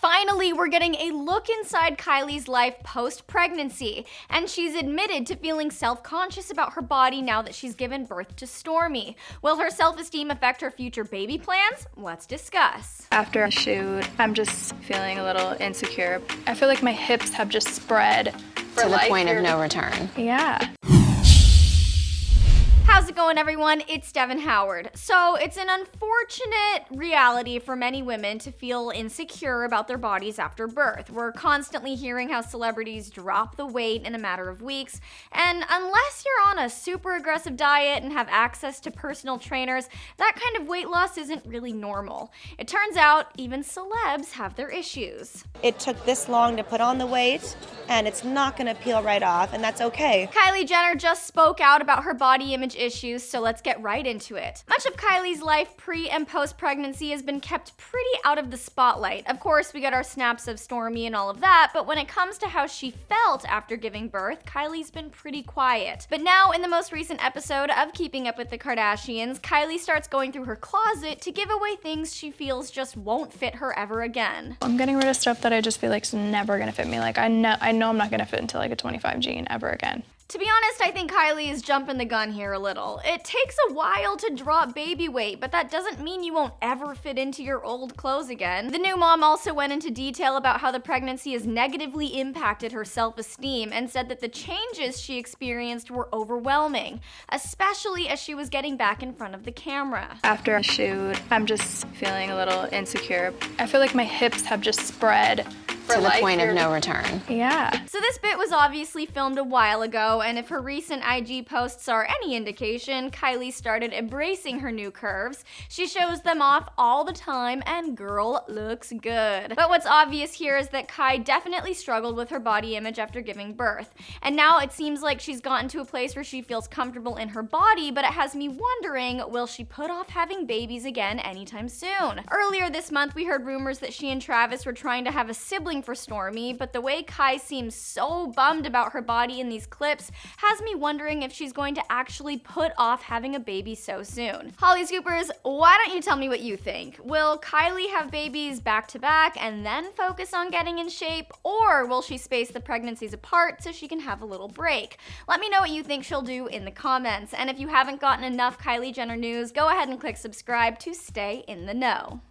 Finally, we're getting a look inside Kylie's life post-pregnancy, and she's admitted to feeling self-conscious about her body now that she's given birth to Stormi. Will her self-esteem affect her future baby plans? Let's discuss. After a shoot, I'm just feeling a little insecure. I feel like my hips have just spread to the point of no return. Yeah. How's it going, everyone? It's Devin Howard. So it's an unfortunate reality for many women to feel insecure about their bodies after birth. We're constantly hearing how celebrities drop the weight in a matter of weeks, and unless you're on a super aggressive diet and have access to personal trainers, that kind of weight loss isn't really normal. It turns out even celebs have their issues. It took this long to put on the weight, and it's not gonna peel right off, and that's okay. Kylie Jenner just spoke out about her body image issues, so let's get right into it. Much of Kylie's life pre and post-pregnancy has been kept pretty out of the spotlight. Of course, we get our snaps of Stormi and all of that, but when it comes to how she felt after giving birth, Kylie's been pretty quiet. But now, in the most recent episode of Keeping Up with the Kardashians, Kylie starts going through her closet to give away things she feels just won't fit her ever again. I'm getting rid of stuff that I just feel like is never gonna fit me. Like I know I'm not gonna fit into like a 25 jean ever again. To be honest, I think Kylie is jumping the gun here a little. It takes a while to drop baby weight, but that doesn't mean you won't ever fit into your old clothes again. The new mom also went into detail about how the pregnancy has negatively impacted her self-esteem and said that the changes she experienced were overwhelming, especially as she was getting back in front of the camera. After a shoot, I'm just feeling a little insecure. I feel like my hips have just spread to the point of no return. Yeah. So this bit was obviously filmed a while ago, and if her recent IG posts are any indication, Kylie started embracing her new curves. She shows them off all the time, and girl looks good. But what's obvious here is that Kai definitely struggled with her body image after giving birth. And now it seems like she's gotten to a place where she feels comfortable in her body, but it has me wondering, will she put off having babies again anytime soon? Earlier this month, we heard rumors that she and Travis were trying to have a sibling for Stormi, but the way Kai seems so bummed about her body in these clips has me wondering if she's going to actually put off having a baby so soon. Hollyscoopers, why don't you tell me what you think? Will Kylie have babies back to back and then focus on getting in shape, or will she space the pregnancies apart so she can have a little break? Let me know what you think she'll do in the comments, and if you haven't gotten enough Kylie Jenner news, go ahead and click subscribe to stay in the know.